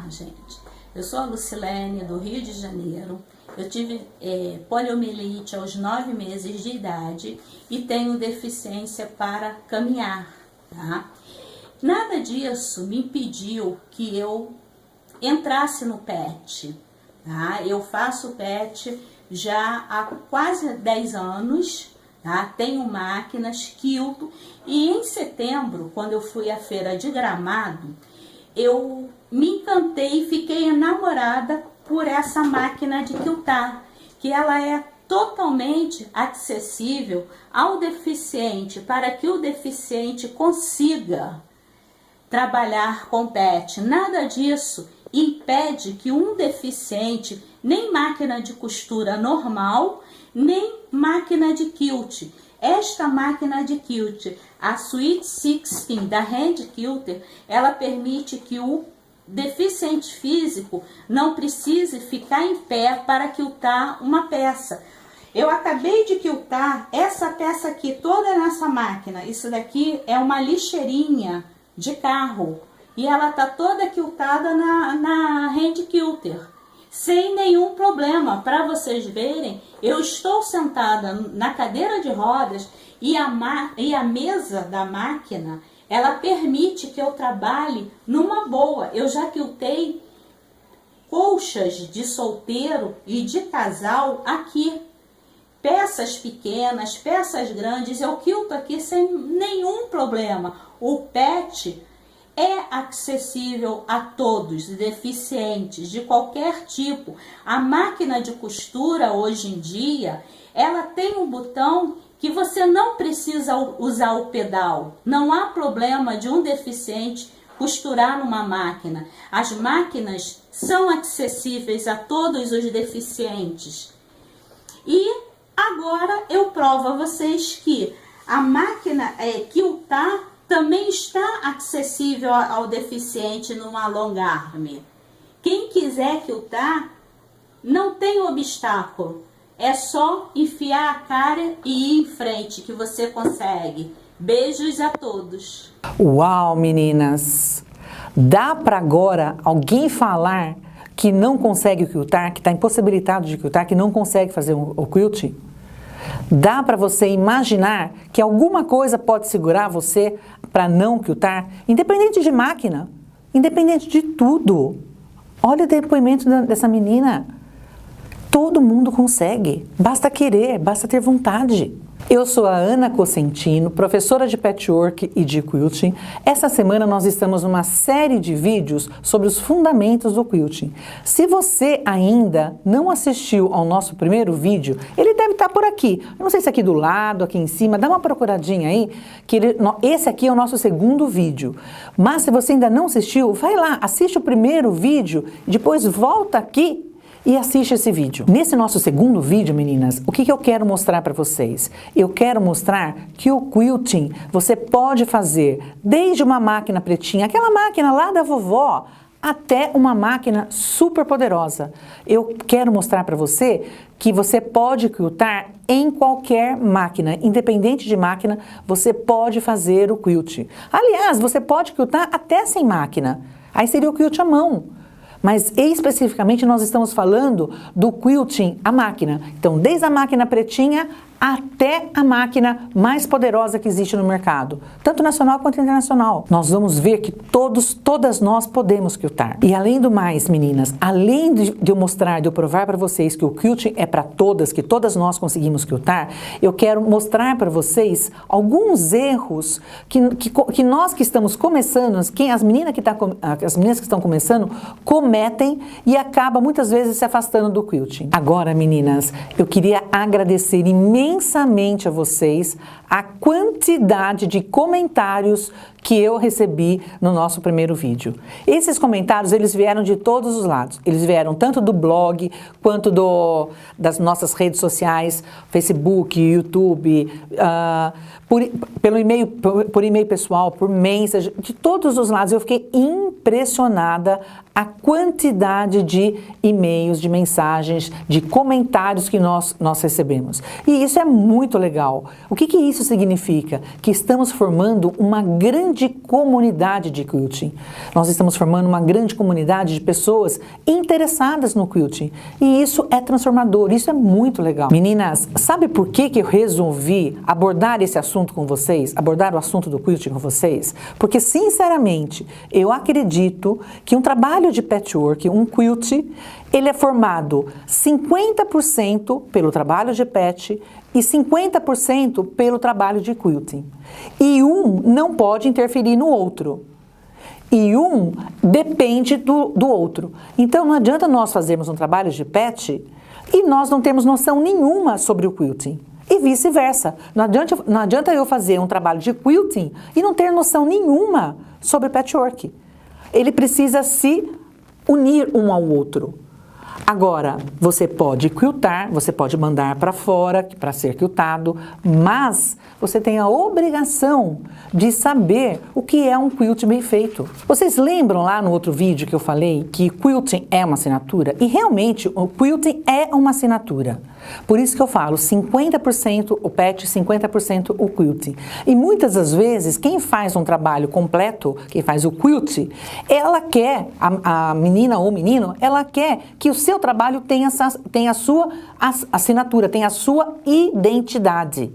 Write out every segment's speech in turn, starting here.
gente. Eu sou a Lucilene, do Rio de Janeiro. Eu tive poliomielite aos 9 meses de idade e tenho deficiência para caminhar, tá? Nada disso me impediu que eu entrasse no PET, tá? Eu faço PET já há quase 10 anos, tá? Tenho máquinas, quilto, e em setembro, quando eu fui à feira de Gramado, eu me encantei e fiquei enamorada por essa máquina de quiltar, que ela é totalmente acessível ao deficiente, para que o deficiente consiga trabalhar com PET. Nada disso impede que um deficiente, nem máquina de costura normal, nem máquina de quilt. Esta máquina de quilt, a Sweet 16 da Hand Quilter, ela permite que o deficiente físico não precise ficar em pé para quiltar uma peça. Eu acabei de quiltar essa peça aqui toda nessa máquina. Isso daqui é uma lixeirinha de carro e ela tá toda quiltada na Hand Quilter, sem nenhum problema. Para vocês verem, eu estou sentada na cadeira de rodas e a mesa da máquina, ela permite que eu trabalhe numa boa. Eu já quiltei colchas de solteiro e de casal aqui. Peças pequenas, peças grandes, eu quilto aqui sem nenhum problema. O PET é acessível a todos, deficientes de qualquer tipo. A máquina de costura hoje em dia, ela tem um botão que você não precisa usar o pedal. Não há problema de um deficiente costurar numa máquina. As máquinas são acessíveis a todos os deficientes. E agora eu provo a vocês que a máquina quiltar também está acessível ao deficiente numa long arm. Quem quiser quiltar, não tem obstáculo. É só enfiar a cara e ir em frente que você consegue. Beijos a todos. Uau, meninas! Dá para agora alguém falar que não consegue quiltar, que está impossibilitado de quiltar, que não consegue fazer o quilt? Dá para você imaginar que alguma coisa pode segurar você para não quiltar? Independente de máquina, independente de tudo. Olha o depoimento dessa menina. Todo mundo consegue, basta querer, basta ter vontade. Eu sou a Ana Cosentino, professora de patchwork e de quilting. Essa semana nós estamos numa série de vídeos sobre os fundamentos do quilting. Se você ainda não assistiu ao nosso primeiro vídeo, ele deve estar por aqui. Eu não sei se aqui do lado, aqui em cima, dá uma procuradinha aí, que esse aqui é o nosso segundo vídeo. Mas se você ainda não assistiu, vai lá, assiste o primeiro vídeo, depois volta aqui e assiste esse vídeo. Nesse nosso segundo vídeo, meninas, o que eu quero mostrar para vocês? Eu quero mostrar que o quilting você pode fazer desde uma máquina pretinha, aquela máquina lá da vovó, até uma máquina super poderosa. Eu quero mostrar para você que você pode quiltar em qualquer máquina, independente de máquina, você pode fazer o quilt. Aliás, você pode quiltar até sem máquina. Aí seria o quilt à mão. Mas especificamente nós estamos falando do quilting à máquina. Então, desde a máquina pretinha até a máquina mais poderosa que existe no mercado, tanto nacional quanto internacional. Nós vamos ver que todas nós podemos quiltar. E além do mais, meninas, além de eu mostrar, de eu provar para vocês que o quilting é para todas, que todas nós conseguimos quiltar, eu quero mostrar para vocês alguns erros que nós que estamos começando, as meninas que estão começando, cometem e acaba muitas vezes se afastando do quilting. Agora, meninas, eu queria agradecer imensamente a vocês a quantidade de comentários que eu recebi no nosso primeiro vídeo. Esses comentários, eles vieram de todos os lados. Eles vieram tanto do blog, quanto das nossas redes sociais, Facebook, YouTube, por e-mail pessoal, por mensagem, de todos os lados. Eu fiquei impressionada a quantidade de e-mails, de mensagens, de comentários que nós recebemos. E isso é muito legal. O que isso isso significa? Que estamos formando uma grande comunidade de quilting. Nós estamos formando uma grande comunidade de pessoas interessadas no quilting. E isso é transformador, isso é muito legal. Meninas, sabe por que eu resolvi abordar esse assunto com vocês? Abordar o assunto do quilting com vocês? Porque, sinceramente, eu acredito que um trabalho de patchwork, um quilt, ele é formado 50% pelo trabalho de patch e 50% pelo trabalho de quilting. E um não pode interferir no outro. E um depende do outro. Então não adianta nós fazermos um trabalho de patch e nós não temos noção nenhuma sobre o quilting. E vice-versa. Não adianta eu fazer um trabalho de quilting e não ter noção nenhuma sobre patchwork. Ele precisa se unir um ao outro. Agora, você pode quiltar, você pode mandar para fora para ser quiltado, mas você tem a obrigação de saber o que é um quilt bem feito. Vocês lembram lá no outro vídeo que eu falei que quilting é uma assinatura? E realmente o quilting é uma assinatura. Por isso que eu falo 50% o patch, 50% o quilting. E muitas das vezes, quem faz um trabalho completo, quem faz o quilt, ela quer, a menina ou o menino, ela quer que o seu trabalho tenha a sua assinatura, tenha a sua identidade.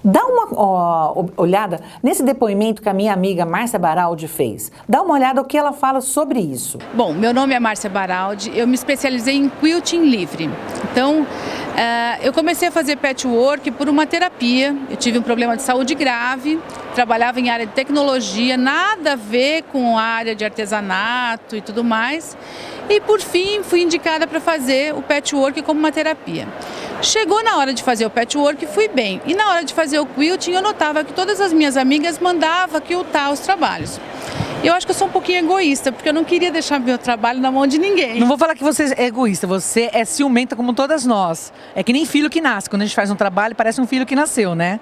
Dá uma olhada nesse depoimento que a minha amiga Márcia Baraldi fez. Dá uma olhada o que ela fala sobre isso. Bom, meu nome é Márcia Baraldi, eu me especializei em quilting livre. Então, eu comecei a fazer patchwork por uma terapia. Eu tive um problema de saúde grave, trabalhava em área de tecnologia, nada a ver com a área de artesanato e tudo mais. E por fim, fui indicada para fazer o patchwork como uma terapia. Chegou na hora de fazer o patchwork, fui bem. E na hora de fazer o quilting, eu notava que todas as minhas amigas mandavam quiltar os trabalhos. Eu acho que eu sou um pouquinho egoísta, porque eu não queria deixar meu trabalho na mão de ninguém. Não vou falar que você é egoísta, você é ciumenta como todas nós. É que nem filho que nasce, quando a gente faz um trabalho parece um filho que nasceu, né?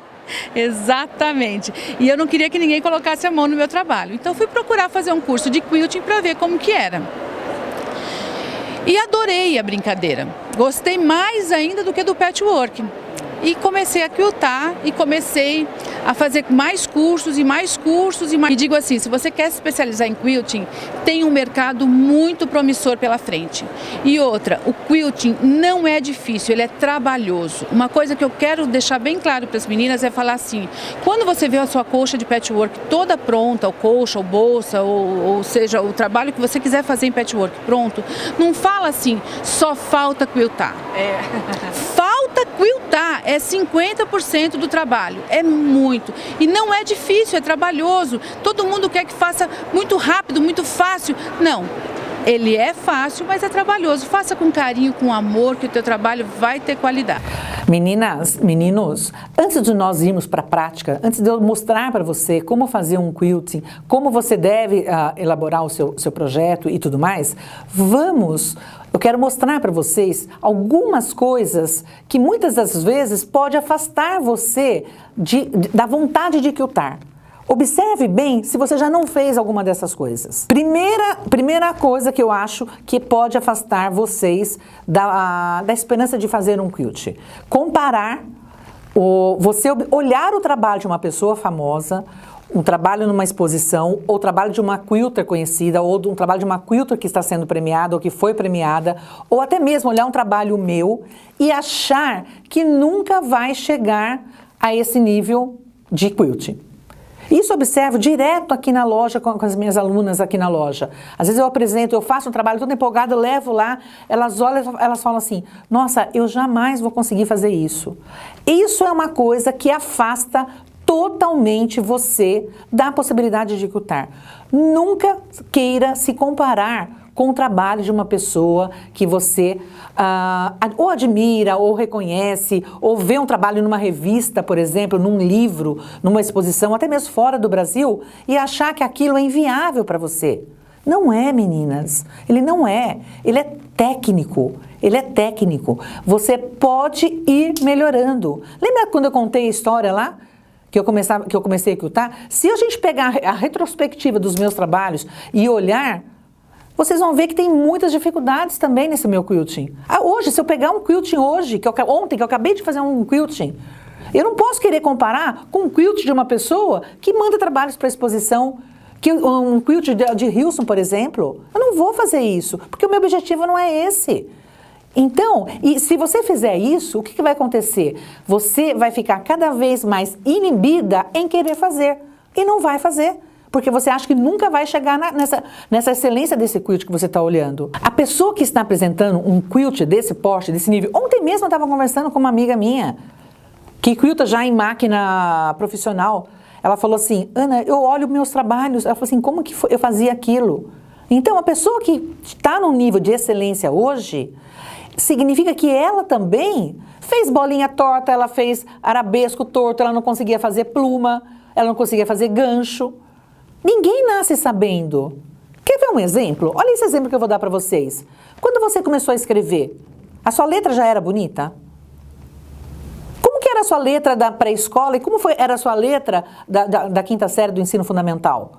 Exatamente. E eu não queria que ninguém colocasse a mão no meu trabalho. Então fui procurar fazer um curso de quilting para ver como que era. E adorei a brincadeira. Gostei mais ainda do que do patchwork. E comecei a quiltar e comecei a fazer mais cursos e mais cursos. E digo assim, se você quer se especializar em quilting, tem um mercado muito promissor pela frente. E outra, o quilting não é difícil, ele é trabalhoso. Uma coisa que eu quero deixar bem claro para as meninas é falar assim, quando você vê a sua colcha de patchwork toda pronta, ou colcha, ou bolsa, ou seja, o trabalho que você quiser fazer em patchwork pronto, não fala assim, só falta quiltar. Falta quiltar, é 50% do trabalho, é muito. E não é difícil, é trabalhoso. Todo mundo quer que faça muito rápido, muito fácil. Não, ele é fácil, mas é trabalhoso. Faça com carinho, com amor, que o teu trabalho vai ter qualidade. Meninas, meninos, antes de nós irmos para a prática, antes de eu mostrar para você como fazer um quilting, como você deve elaborar o seu projeto e tudo mais, eu quero mostrar para vocês algumas coisas que muitas das vezes pode afastar você da vontade de quiltar. Observe bem se você já não fez alguma dessas coisas. Primeira coisa que eu acho que pode afastar vocês da esperança de fazer um quilt. Comparar, você olhar o trabalho de uma pessoa famosa, um trabalho numa exposição, ou trabalho de uma quilter conhecida, ou um trabalho de uma quilter que está sendo premiada, ou que foi premiada, ou até mesmo olhar um trabalho meu e achar que nunca vai chegar a esse nível de quilt. Isso eu observo direto aqui na loja, com as minhas alunas aqui na loja. Às vezes eu apresento, eu faço um trabalho todo empolgado, eu levo lá, elas olham, elas falam assim, nossa, eu jamais vou conseguir fazer isso. Isso é uma coisa que afasta totalmente você da possibilidade de quiltar. Nunca queira se comparar com o trabalho de uma pessoa que você ou admira, ou reconhece, ou vê um trabalho numa revista, por exemplo, num livro, numa exposição, até mesmo fora do Brasil, e achar que aquilo é inviável para você. Não é, meninas. Ele não é. Ele é técnico. Ele é técnico. Você pode ir melhorando. Lembra quando eu contei a história lá? Que eu comecei a quiltar? Se a gente pegar a retrospectiva dos meus trabalhos e olhar, vocês vão ver que tem muitas dificuldades também nesse meu quilting. Hoje, se eu pegar um quilting ontem que eu acabei de fazer um quilting, Eu não posso querer comparar com um quilt de uma pessoa que manda trabalhos para exposição, que um quilt de Hilson, por exemplo. Eu não vou fazer isso, porque o meu objetivo não é esse. Então, e se você fizer isso, o que vai acontecer? Você vai ficar cada vez mais inibida em querer fazer, e não vai fazer. Porque você acha que nunca vai chegar nessa excelência desse quilt que você está olhando. A pessoa que está apresentando um quilt desse porte, desse nível... Ontem mesmo eu estava conversando com uma amiga minha, que quilta já em máquina profissional. Ela falou assim, Ana, eu olho meus trabalhos. Ela falou assim, como que eu fazia aquilo? Então, a pessoa que está num nível de excelência hoje, significa que ela também fez bolinha torta, ela fez arabesco torto, ela não conseguia fazer pluma, ela não conseguia fazer gancho. Ninguém nasce sabendo. Quer ver um exemplo? Olha esse exemplo que eu vou dar para vocês. Quando você começou a escrever, a sua letra já era bonita? Como que era a sua letra da pré-escola e como era a sua letra da quinta série do ensino fundamental?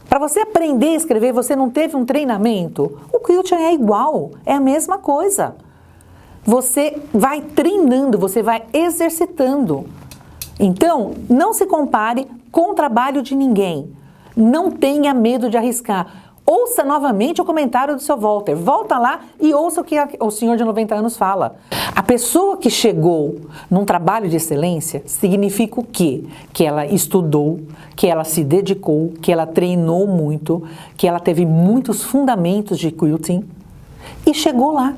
Para você aprender a escrever, você não teve um treinamento? O quilting é igual, é a mesma coisa. Você vai treinando, você vai exercitando. Então, não se compare com o trabalho de ninguém. Não tenha medo de arriscar. Ouça novamente o comentário do seu Walter. Volta lá e ouça o que o senhor de 90 anos fala. A pessoa que chegou num trabalho de excelência significa o quê? Que ela estudou, que ela se dedicou, que ela treinou muito, que ela teve muitos fundamentos de quilting e chegou lá.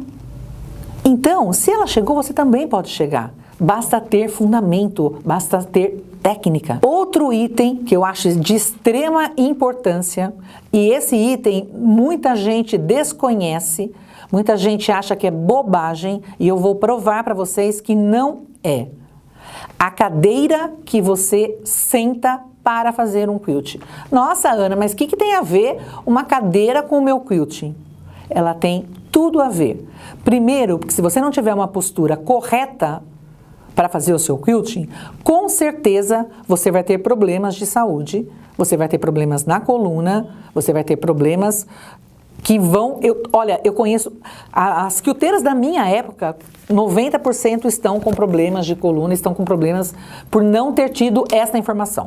Então, se ela chegou, você também pode chegar. Basta ter fundamento, basta ter técnica. Outro item que eu acho de extrema importância, e esse item muita gente desconhece, muita gente acha que é bobagem, e eu vou provar para vocês que não é. A cadeira que você senta para fazer um quilting. Nossa, Ana, mas o que tem a ver uma cadeira com o meu quilting? Ela tem tudo a ver. Primeiro, porque se você não tiver uma postura correta para fazer o seu quilting, com certeza você vai ter problemas de saúde, você vai ter problemas na coluna, você vai ter problemas que vão... Olha, eu conheço... As quilteiras da minha época, 90% estão com problemas de coluna, estão com problemas por não ter tido essa informação,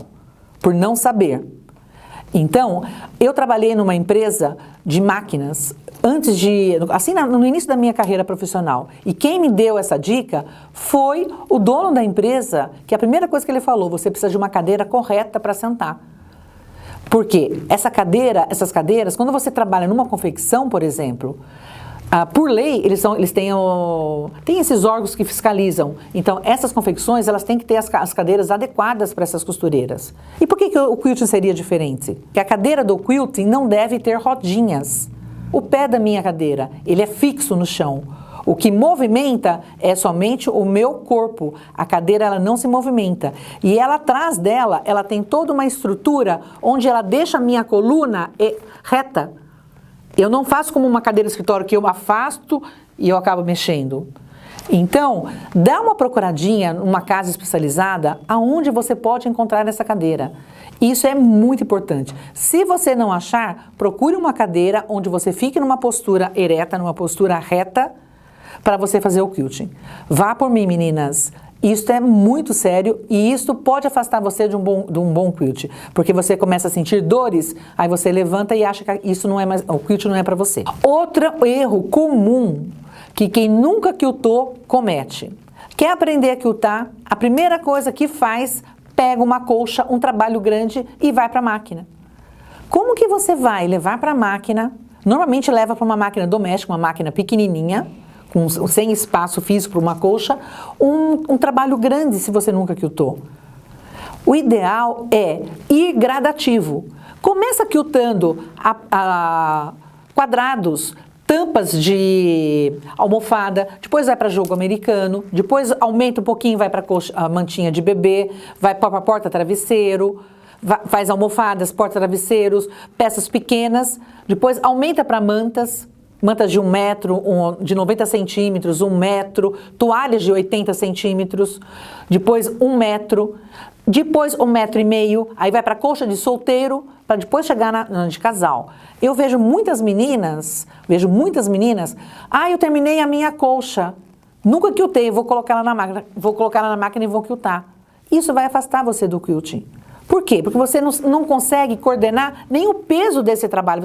por não saber. Então, eu trabalhei numa empresa de máquinas antes de, assim, no início da minha carreira profissional. E quem me deu essa dica foi o dono da empresa, que a primeira coisa que ele falou, você precisa de uma cadeira correta para sentar. Porque essas cadeiras, quando você trabalha numa confecção, por exemplo, por lei, eles têm esses órgãos que fiscalizam. Então, essas confecções, elas têm que ter as cadeiras adequadas para essas costureiras. E por que o quilting seria diferente? Porque a cadeira do quilting não deve ter rodinhas. O pé da minha cadeira, ele é fixo no chão. O que movimenta é somente o meu corpo. A cadeira, ela não se movimenta. E ela, atrás dela, ela tem toda uma estrutura onde ela deixa a minha coluna reta. Eu não faço como uma cadeira de escritório que eu afasto e eu acabo mexendo. Então, dá uma procuradinha numa casa especializada aonde você pode encontrar essa cadeira. Isso é muito importante. Se você não achar, procure uma cadeira onde você fique numa postura ereta, numa postura reta, para você fazer o quilting. Vá por mim, meninas. Isso é muito sério e isso pode afastar você de um bom quilting, porque você começa a sentir dores, aí você levanta e acha que isso não é mais, o quilting não é para você. Outro erro comum que quem nunca quiltou comete. Quer aprender a quiltar? A primeira coisa que faz, pega uma colcha, um trabalho grande e vai para a máquina. Como que você vai levar para a máquina? Normalmente leva para uma máquina doméstica, uma máquina pequenininha, sem espaço físico para uma colcha, um trabalho grande se você nunca quiltou. O ideal é ir gradativo. Começa quiltando quadrados, tampas de almofada, depois vai para jogo americano, depois aumenta um pouquinho, vai para a mantinha de bebê, vai para a porta-travesseiro, faz almofadas, porta-travesseiros, peças pequenas, depois aumenta para mantas de 1 metro, de 90 centímetros, 1 metro, toalhas de 80 centímetros, depois 1 metro, depois 1,5 metro, aí vai para a colcha de solteiro, para depois chegar na de casal. Eu vejo muitas meninas, eu terminei a minha colcha. Nunca quiltei, vou colocar ela na máquina e vou quiltar. Isso vai afastar você do quilting. Por quê? Porque você não consegue coordenar nem o peso desse trabalho.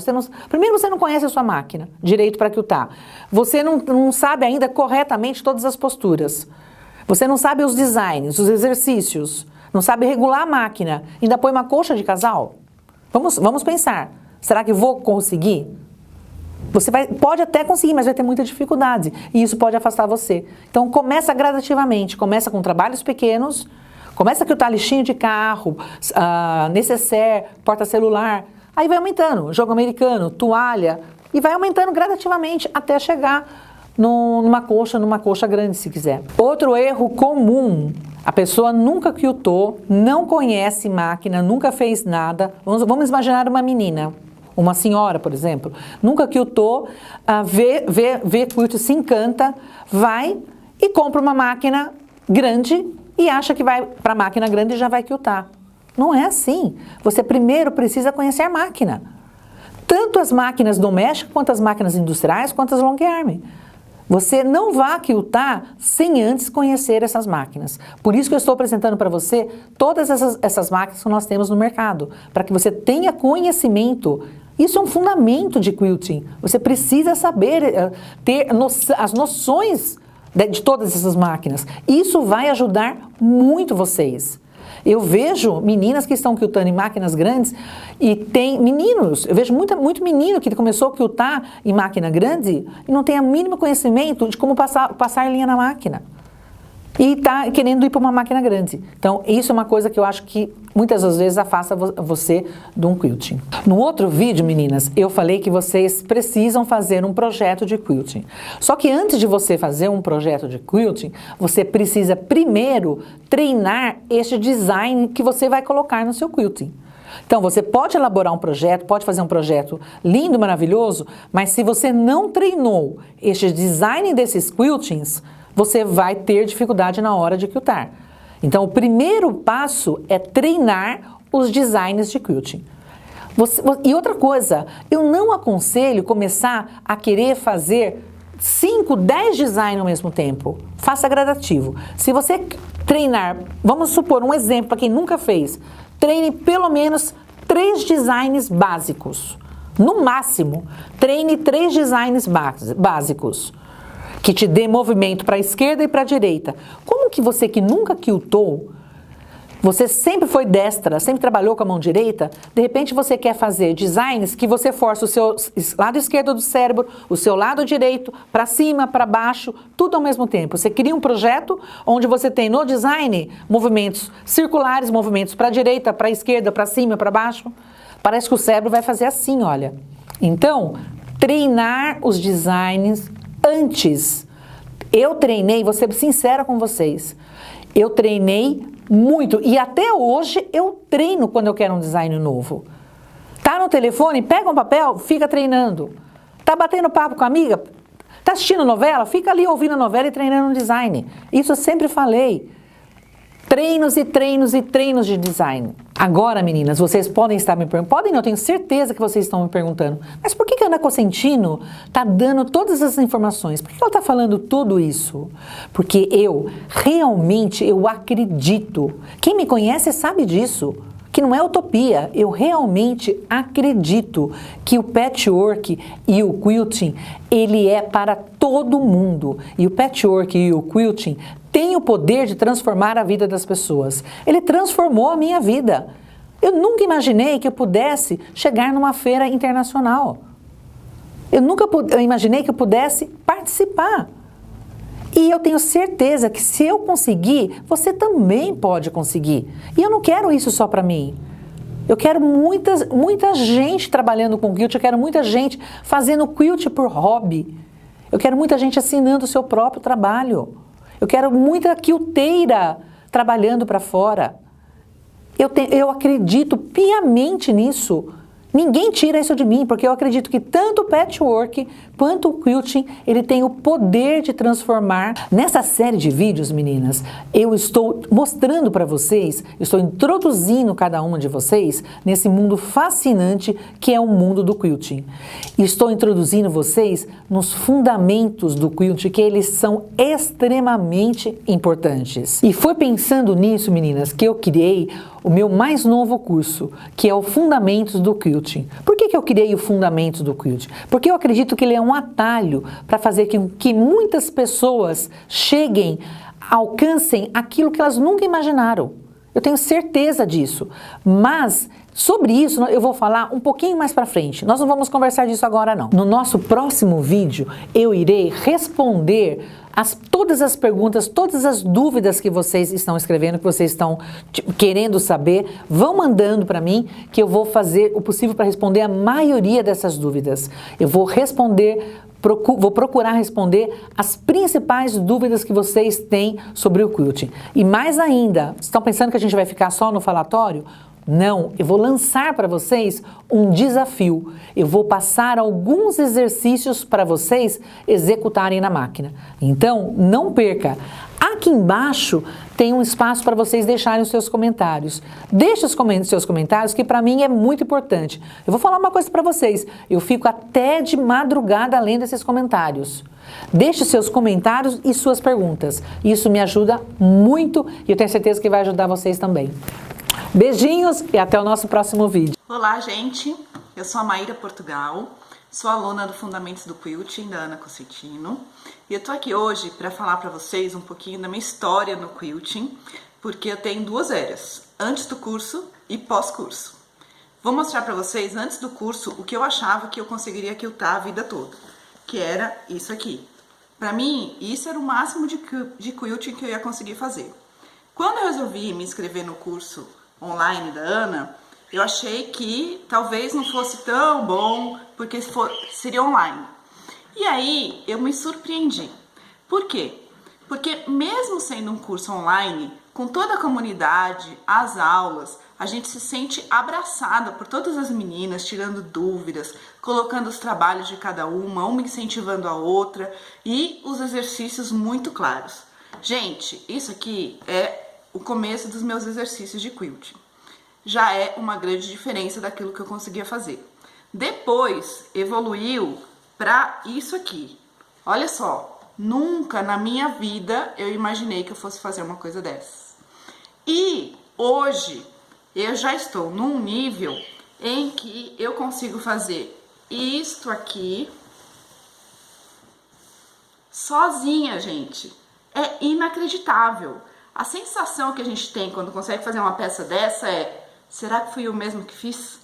Primeiro, você não conhece a sua máquina direito para quiltar. Você não sabe ainda corretamente todas as posturas. Você não sabe os designs, os exercícios. Não sabe regular a máquina. Ainda põe uma colcha de casal? Vamos pensar. Será que vou conseguir? Você pode até conseguir, mas vai ter muita dificuldade. E isso pode afastar você. Então, começa gradativamente. Começa com trabalhos pequenos. Começa a quiltar lixinho de carro, necessaire, porta-celular. Aí vai aumentando. Jogo americano, toalha. E vai aumentando gradativamente até chegar numa colcha grande, se quiser. Outro erro comum. A pessoa nunca quiltou, não conhece máquina, nunca fez nada. Vamos imaginar uma menina. Uma senhora, por exemplo, nunca quiltou, vê quilt, se encanta, vai e compra uma máquina grande e acha que vai para a máquina grande e já vai quiltar. Não é assim. Você primeiro precisa conhecer a máquina. Tanto as máquinas domésticas, quanto as máquinas industriais, quanto as long arm. Você não vai quiltar sem antes conhecer essas máquinas. Por isso que eu estou apresentando para você todas essas máquinas que nós temos no mercado, para que você tenha conhecimento. Isso é um fundamento de quilting. Você precisa saber, ter as noções de todas essas máquinas. Isso vai ajudar muito vocês. Eu vejo meninas que estão quiltando em máquinas grandes e tem meninos, eu vejo muito menino que começou a quiltar em máquina grande e não tem o mínimo conhecimento de como passar linha na máquina. E está querendo ir para uma máquina grande. Então, isso é uma coisa que eu acho que muitas das vezes afasta você de um quilting. No outro vídeo, meninas, eu falei que vocês precisam fazer um projeto de quilting. Só que antes de você fazer um projeto de quilting, você precisa primeiro treinar este design que você vai colocar no seu quilting. Então, você pode elaborar um projeto, pode fazer um projeto lindo, maravilhoso, mas se você não treinou este design desses quiltings, você vai ter dificuldade na hora de quiltar. Então, o primeiro passo é treinar os designs de quilting. E outra coisa, eu não aconselho começar a querer fazer 5, 10 designs ao mesmo tempo. Faça gradativo. Se você treinar, vamos supor um exemplo para quem nunca fez, treine pelo menos 3 designs básicos. No máximo, treine 3 designs básicos. Que te dê movimento para a esquerda e para a direita. Como que você que nunca quiltou, você sempre foi destra, sempre trabalhou com a mão direita, de repente você quer fazer designs que você força o seu lado esquerdo do cérebro, o seu lado direito, para cima, para baixo, tudo ao mesmo tempo. Você cria um projeto onde você tem no design movimentos circulares, movimentos para a direita, para a esquerda, para cima, para baixo. Parece que o cérebro vai fazer assim, olha. Então, treinar os designs antes. Eu treinei, vou ser sincera com vocês, eu treinei muito e até hoje eu treino quando eu quero um design novo. Tá no telefone, pega um papel, fica treinando. Tá batendo papo com a amiga, tá assistindo novela, fica ali ouvindo a novela e treinando um design. Isso eu sempre falei. Treinos e treinos e treinos de design. Agora, meninas, vocês podem estar me perguntando, podem, eu tenho certeza que vocês estão me perguntando, mas por que a Ana Cosentino está dando todas essas informações? Por que ela está falando tudo isso? Porque eu acredito, quem me conhece sabe disso, que não é utopia, eu realmente acredito que o patchwork e o quilting, ele é para todo mundo. E o patchwork e o quilting tem o poder de transformar a vida das pessoas. Ele transformou a minha vida. Eu nunca imaginei que eu pudesse chegar numa feira internacional. Eu nunca imaginei que eu pudesse participar. E eu tenho certeza que se eu conseguir, você também pode conseguir. E eu não quero isso só para mim. Eu quero muita gente trabalhando com quilt, eu quero muita gente fazendo quilt por hobby. Eu quero muita gente assinando o seu próprio trabalho. Eu quero muita quilteira trabalhando para fora. Eu acredito piamente nisso. Ninguém tira isso de mim, porque eu acredito que tanto o patchwork quanto o quilting, ele tem o poder de transformar. Nessa série de vídeos, meninas, eu estou mostrando para vocês, estou introduzindo cada uma de vocês nesse mundo fascinante que é o mundo do quilting. Estou introduzindo vocês nos fundamentos do quilting, que eles são extremamente importantes. E foi pensando nisso, meninas, que eu criei o meu mais novo curso, que é o Fundamentos do Quilting. Por que eu criei o Fundamentos do Quilting? Porque eu acredito que ele é um atalho para fazer que muitas pessoas cheguem, alcancem aquilo que elas nunca imaginaram. Eu tenho certeza disso. Mas sobre isso eu vou falar um pouquinho mais para frente. Nós não vamos conversar disso agora não. No nosso próximo vídeo eu irei responder todas as perguntas, todas as dúvidas que vocês estão escrevendo, que vocês estão querendo saber. Vão mandando para mim que eu vou fazer o possível para responder a maioria dessas dúvidas. Eu vou vou procurar responder as principais dúvidas que vocês têm sobre o quilting. E mais ainda, estão pensando que a gente vai ficar só no falatório? Não, eu vou lançar para vocês um desafio. Eu vou passar alguns exercícios para vocês executarem na máquina. Então, não perca. Aqui embaixo tem um espaço para vocês deixarem os seus comentários. Deixe os seus comentários, que para mim é muito importante. Eu vou falar uma coisa para vocês. Eu fico até de madrugada lendo esses comentários. Deixe seus comentários e suas perguntas. Isso me ajuda muito e eu tenho certeza que vai ajudar vocês também. Beijinhos e até o nosso próximo vídeo. Olá, gente. Eu sou a Maíra Portugal, sou aluna do Fundamentos do Quilting, da Ana Cosentino. E eu tô aqui hoje para falar para vocês um pouquinho da minha história no quilting, porque eu tenho duas eras, antes do curso e pós-curso. Vou mostrar para vocês, antes do curso, o que eu achava que eu conseguiria quiltar a vida toda, que era isso aqui. Para mim, isso era o máximo de quilting que eu ia conseguir fazer. Quando eu resolvi me inscrever no curso online da Ana, eu achei que talvez não fosse tão bom, porque seria online. E aí eu me surpreendi. Por quê? Porque mesmo sendo um curso online, com toda a comunidade, as aulas, a gente se sente abraçada por todas as meninas, tirando dúvidas, colocando os trabalhos de cada uma incentivando a outra e os exercícios muito claros. Gente, isso aqui é o começo dos meus exercícios de quilting. Já é uma grande diferença daquilo que eu conseguia fazer. Depois evoluiu para isso aqui. Olha só, nunca na minha vida eu imaginei que eu fosse fazer uma coisa dessa. E hoje eu já estou num nível em que eu consigo fazer isto aqui sozinha, gente. É inacreditável. A sensação que a gente tem quando consegue fazer uma peça dessa é: será que fui eu mesmo que fiz?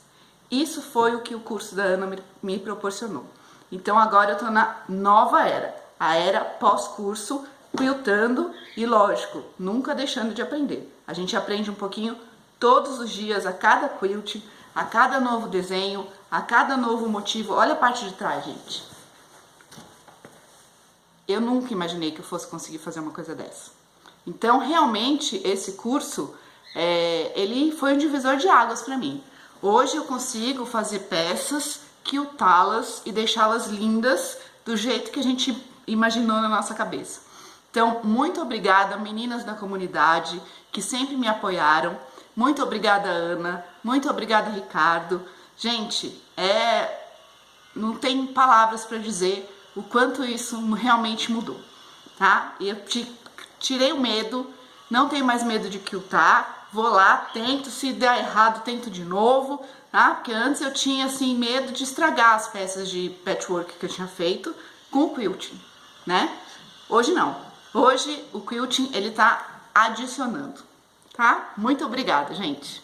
Isso foi o que o curso da Ana me proporcionou. Então agora eu tô na nova era, a era pós-curso, quiltando e, lógico, nunca deixando de aprender. A gente aprende um pouquinho todos os dias, a cada quilting, a cada novo desenho, a cada novo motivo. Olha a parte de trás, gente. Eu nunca imaginei que eu fosse conseguir fazer uma coisa dessa. Então, realmente, esse curso, ele foi um divisor de águas para mim. Hoje eu consigo fazer peças, quiltá-las e deixá-las lindas do jeito que a gente imaginou na nossa cabeça. Então, muito obrigada, meninas da comunidade, que sempre me apoiaram. Muito obrigada, Ana. Muito obrigada, Ricardo. Gente, não tem palavras para dizer o quanto isso realmente mudou, tá? Eu tirei o medo, não tenho mais medo de quiltar, vou lá, tento, se der errado, tento de novo, tá? Porque antes eu tinha, assim, medo de estragar as peças de patchwork que eu tinha feito com o quilting, né? Hoje não. Hoje o quilting, ele tá adicionando, tá? Muito obrigada, gente!